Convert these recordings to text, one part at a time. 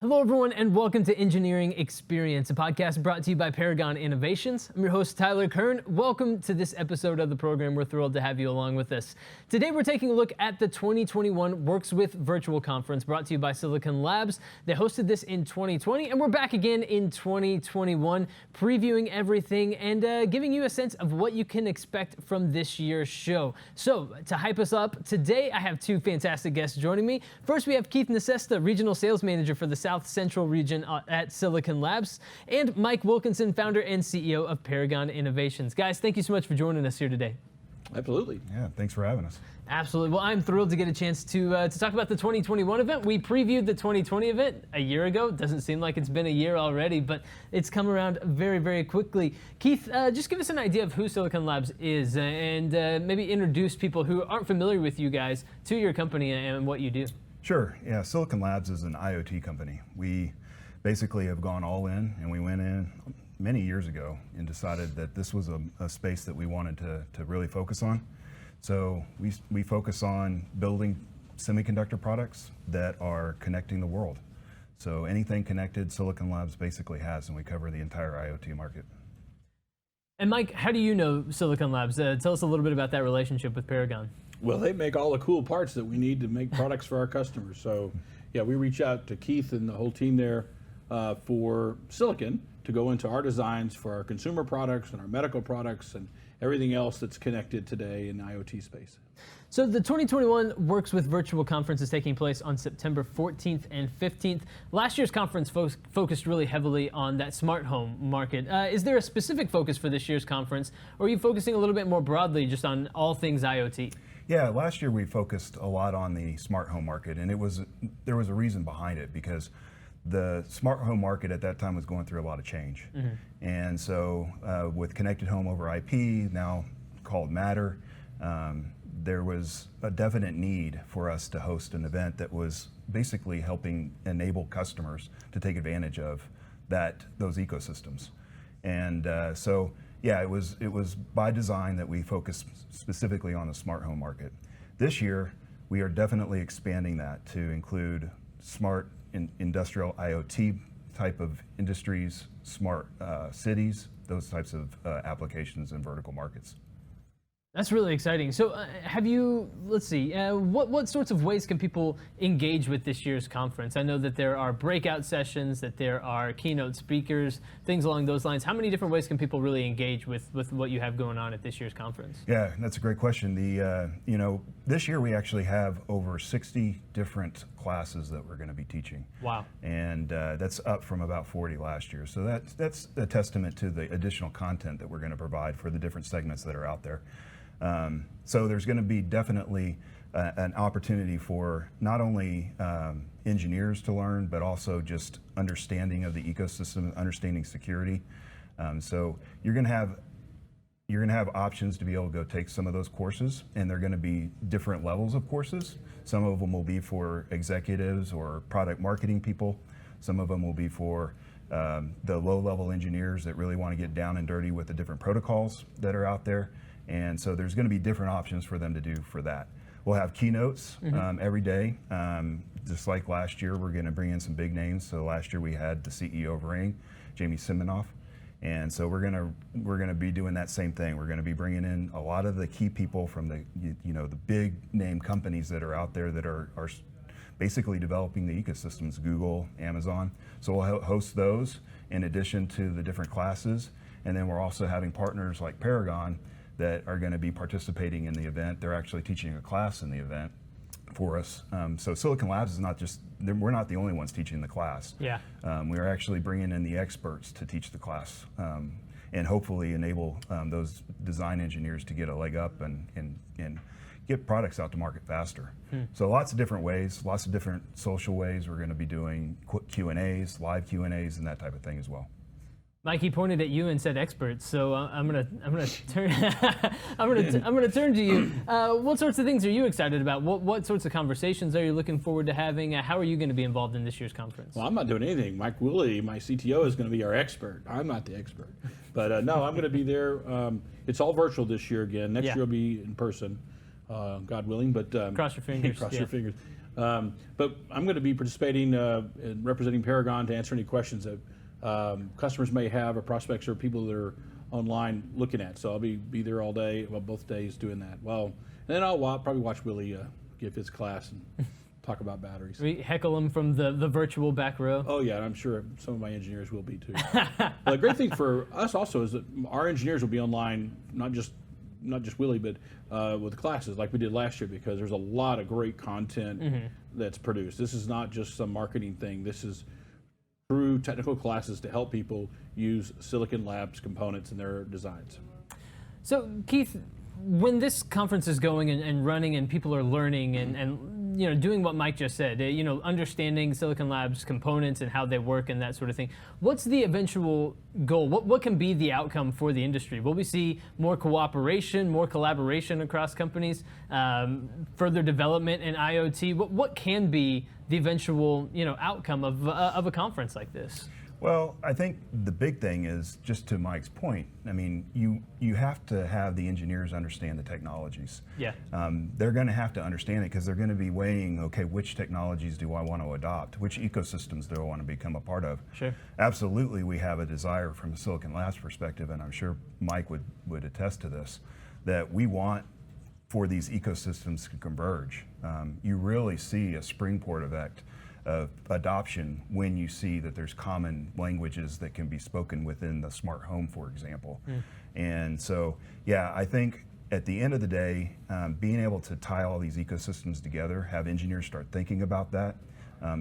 Hello, everyone, and welcome to Engineering Experience, a podcast brought to you by Paragon Innovations. I'm your host, Tyler Kern. Welcome to this episode of the program. We're thrilled to have you along with us. Today, we're taking a look at the 2021 Works With Virtual Conference brought to you by Silicon Labs. They hosted this in 2020, and we're back again in 2021, previewing everything and giving you a sense of what you can expect from this year's show. So, to hype us up, today I have two fantastic guests joining me. First, we have Keith Nerrsta, Regional Sales Manager for the South Central region at Silicon Labs, and Mike Wilkinson, founder and CEO of Paragon Innovations. Guys, thank you so much for joining us here today. Absolutely. Yeah, thanks for having us. Absolutely. Well, I'm thrilled to get a chance to talk about the 2021 event. We previewed the 2020 event a year ago. Doesn't seem like it's been a year already, but it's come around very, very quickly. Keith, just give us an idea of who Silicon Labs is and maybe introduce people who aren't familiar with you guys to your company and what you do. Sure. Yeah, Silicon Labs is an IoT company. We basically have gone all in, and we went in many years ago and decided that this was a space that we wanted to really focus on. So we focus on building semiconductor products that are connecting the world. So anything connected, Silicon Labs basically has, and we cover the entire IoT market. And Mike, how do you know Silicon Labs? Tell us a little bit about that relationship with Paragon. Well, they make all the cool parts that we need to make products for our customers. So, yeah, we reach out to Keith and the whole team there for silicon to go into our designs for our consumer products and our medical products and everything else that's connected today in the IoT space. So the 2021 Works With Virtual Conference is taking place on September 14th and 15th. Last year's conference focused really heavily on that smart home market. Is there a specific focus for this year's conference, or are you focusing a little bit more broadly just on all things IoT? Yeah, last year we focused a lot on the smart home market, and there was a reason behind it, because the smart home market at that time was going through a lot of change. Mm-hmm. And so with connected home over IP, now called Matter, there was a definite need for us to host an event that was basically helping enable customers to take advantage of those ecosystems. And so yeah, it was by design that we focused specifically on the smart home market. This year, we are definitely expanding that to include smart industrial IoT type of industries, smart cities, those types of applications and vertical markets. That's really exciting. So have you, let's see, what sorts of ways can people engage with this year's conference? I know that there are breakout sessions, that there are keynote speakers, things along those lines. How many different ways can people really engage with what you have going on at this year's conference? Yeah, that's a great question. This year we actually have over 60 different classes that we're going to be teaching. Wow. And that's up from about 40 last year. So that's a testament to the additional content that we're going to provide for the different segments that are out there. So there's going to be definitely an opportunity for not only engineers to learn, but also just understanding of the ecosystem, understanding security. So you're going to have options to be able to go take some of those courses, and they're going to be different levels of courses. Some of them will be for executives or product marketing people. Some of them will be for the low-level engineers that really want to get down and dirty with the different protocols that are out there. And so there's going to be different options for them to do for that. We'll have keynotes every day. Just like last year, we're going to bring in some big names. So last year we had the CEO of Ring, Jamie Siminoff. And so we're going to be doing that same thing. We're going to be bringing in a lot of the key people from the big name companies that are out there that are basically developing the ecosystems, Google, Amazon. So we'll host those in addition to the different classes. And then we're also having partners like Paragon that are going to be participating in the event. They're actually teaching a class in the event for us. So Silicon Labs is not just, we're not the only ones teaching the class. Yeah. We are actually bringing in the experts to teach the class and hopefully enable those design engineers to get a leg up and get products out to market faster. So lots of different ways, lots of different social ways. We're going to be doing Q&As, live Q&As, and that type of thing as well. Mike, he pointed at you and said experts, so I'm gonna turn I'm gonna turn to you. What sorts of things are you excited about? What sorts of conversations are you looking forward to having? How are you going to be involved in this year's conference? Well, I'm not doing anything. Mike Woolley, my CTO, is going to be our expert. I'm not the expert, but no, I'm going to be there. It's all virtual this year again. Next year will be in person, God willing. But cross your fingers. Cross your fingers. But I'm going to be participating in representing Paragon to answer any questions that customers may have or prospects or people that are online looking at. So I'll be there all day, well, both days doing that. Well, and then I'll probably watch Willie give his class and talk about batteries. We heckle him from the virtual back row. Oh yeah, I'm sure some of my engineers will be too. The great thing for us also is that our engineers will be online, not just Willie, but with classes like we did last year, because there's a lot of great content that's produced. This is not just some marketing thing. This is true technical classes to help people use Silicon Labs components in their designs. So Keith, when this conference is going and running and people are learning and doing what Mike just said, understanding Silicon Labs components and how they work and that sort of thing, what's the eventual goal? What can be the outcome for the industry? Will we see more cooperation, more collaboration across companies, further development in IoT? What can be the eventual outcome of a conference like this? Well, I think the big thing is, just to Mike's point, I mean, you have to have the engineers understand the technologies. Yeah. They're going to have to understand it because they're going to be weighing, okay, which technologies do I want to adopt? Which ecosystems do I want to become a part of? Sure. Absolutely, we have a desire from a Silicon Labs perspective, and I'm sure Mike would attest to this, that we want for these ecosystems to converge. You really see a springboard effect of adoption when you see that there's common languages that can be spoken within the smart home, for example. And so, yeah, I think at the end of the day, being able to tie all these ecosystems together, have engineers start thinking about that,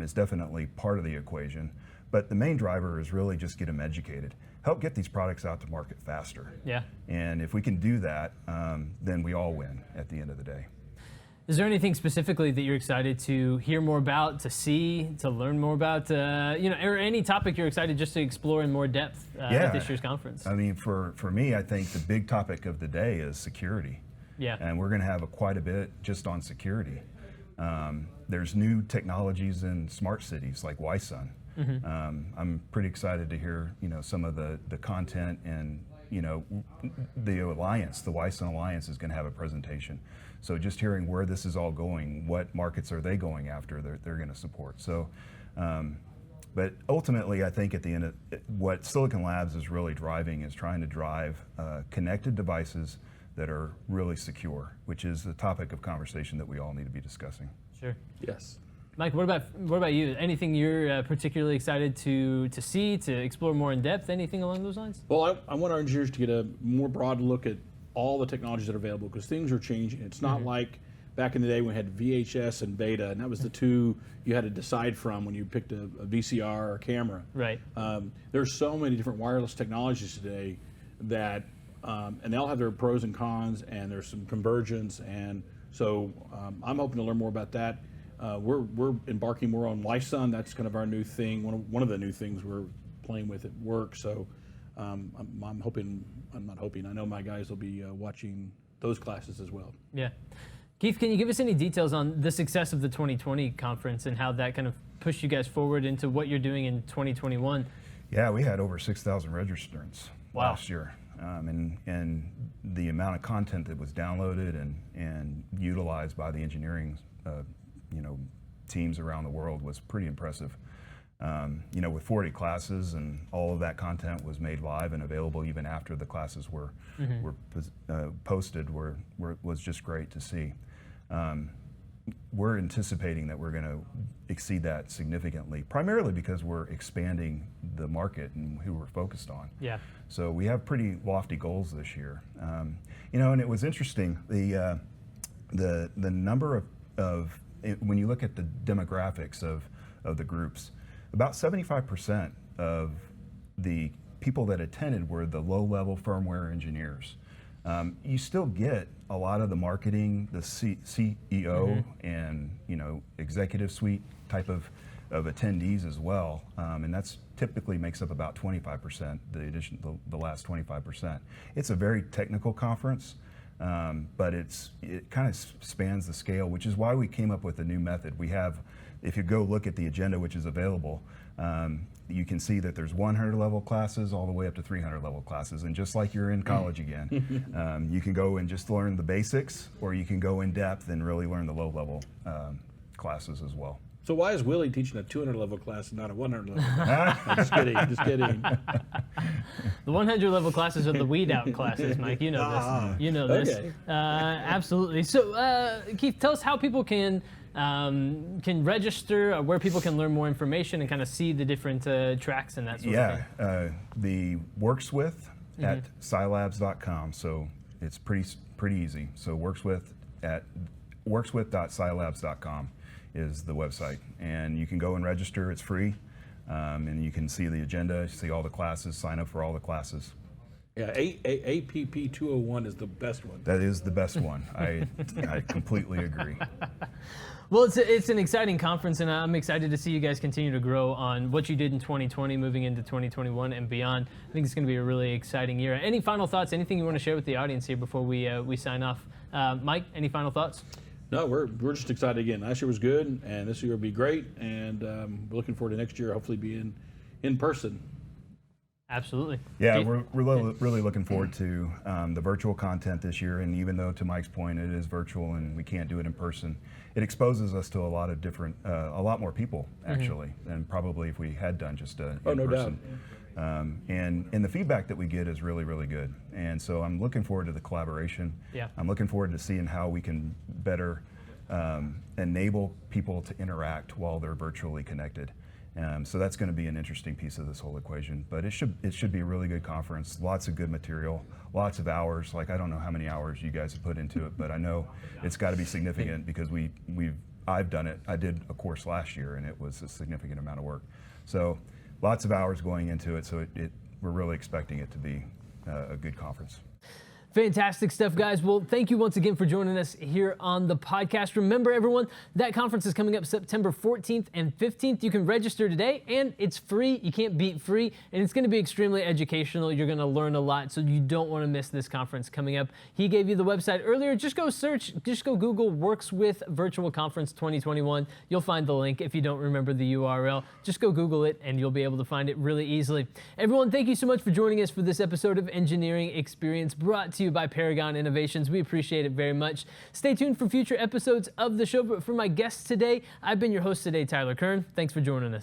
is definitely part of the equation. But the main driver is really just get them educated. Help get these products out to market faster. Yeah. And if we can do that, then we all win at the end of the day. Is there anything specifically that you're excited to hear more about, to see, to learn more about, or any topic you're excited just to explore in more depth at this year's conference? I mean, for me, I think the big topic of the day is security. Yeah. And we're going to have quite a bit just on security. There's new technologies in smart cities like Wi-Sun. I'm pretty excited to hear, some of the content, and the alliance, the Wi-Sun Alliance, is going to have a presentation. So just hearing where this is all going, what markets are they going after, they're going to support. So, but ultimately, I think at the end of what Silicon Labs is really driving is trying to drive connected devices that are really secure, which is the topic of conversation that we all need to be discussing. Sure. Yes. Mike, what about you? Anything you're particularly excited to see, to explore more in depth? Anything along those lines? Well, I want our engineers to get a more broad look at all the technologies that are available, because things are changing. It's not like back in the day when we had VHS and beta, and that was the two you had to decide from when you picked a VCR or camera. Right. There's so many different wireless technologies today that, and they all have their pros and cons, and there's some convergence, and so I'm hoping to learn more about that. We're embarking more on Wi-Sun. That's kind of our new thing. One of the new things we're playing with at work. So I'm hoping. I'm not hoping. I know my guys will be watching those classes as well. Yeah. Keith, can you give us any details on the success of the 2020 conference and how that kind of pushed you guys forward into what you're doing in 2021? Yeah, we had over 6,000 registrants last year. And the amount of content that was downloaded and utilized by the engineering teams around the world was pretty impressive. With 40 classes, and all of that content was made live and available even after the classes were posted, was just great to see. We're anticipating that we're going to exceed that significantly, primarily because we're expanding the market and who we're focused on. Yeah. So we have pretty lofty goals this year. And it was interesting, the number of when you look at the demographics of the groups, about 75% of the people that attended were the low-level firmware engineers. You still get a lot of the marketing, the CEO and executive suite type of attendees as well, and that's typically makes up about 25%. The last 25%. It's a very technical conference. But it kind of spans the scale, which is why we came up with a new method. We have, if you go look at the agenda, which is available, you can see that there's 100 level classes all the way up to 300 level classes. And just like you're in college again, you can go and just learn the basics, or you can go in depth and really learn the low level classes as well. So why is Willie teaching a 200 level class and not a 100 level class? No, just kidding, just kidding. The 100 level classes are the weed out classes, Mike. You know this. You know this. Okay. Absolutely. So Keith, tell us how people can register, where people can learn more information and kind of see the different tracks and that sort of thing. Yeah, the works with at scilabs.com. So it's pretty easy. So workswith.scilabs.com is the website, and you can go and register. It's free, and you can see the agenda, see all the classes, sign up for all the classes. Yeah, APP 201 is the best one. That is the best one. I completely agree. Well, it's an exciting conference, and I'm excited to see you guys continue to grow on what you did in 2020, moving into 2021 and beyond. I think it's going to be a really exciting year. Any final thoughts? Anything you want to share with the audience here before we sign off? Mike, any final thoughts? No, we're just excited again. Last year was good, and this year will be great, and we're looking forward to next year hopefully being in person. Absolutely. Yeah, we're really looking forward to the virtual content this year, and even though, to Mike's point, it is virtual and we can't do it in person, it exposes us to a lot of different, a lot more people actually, than probably if we had done just in no person. doubt. And the feedback that we get is really, really good. And so I'm looking forward to the collaboration. Yeah. I'm looking forward to seeing how we can better enable people to interact while they're virtually connected. So that's going to be an interesting piece of this whole equation. But it should be a really good conference. Lots of good material, lots of hours. Like, I don't know how many hours you guys have put into it, but I know it's got to be significant because I've done it. I did a course last year, and it was a significant amount of work. So lots of hours going into it. So we're really expecting it to be a good conference. Fantastic stuff, guys. Well, thank you once again for joining us here on the podcast. Remember, everyone, that conference is coming up September 14th and 15th. You can register today, and it's free. You can't beat free, and it's going to be extremely educational. You're going to learn a lot, so you don't want to miss this conference coming up. He gave you the website earlier. Just go Google Works With Virtual Conference 2021. You'll find the link if you don't remember the URL. Just go Google it, and you'll be able to find it really easily. Everyone, thank you so much for joining us for this episode of Engineering Experience, brought to you by Paragon Innovations. We appreciate it very much. Stay tuned for future episodes of the show. But for my guests today, I've been your host today, Tyler Kern. Thanks for joining us.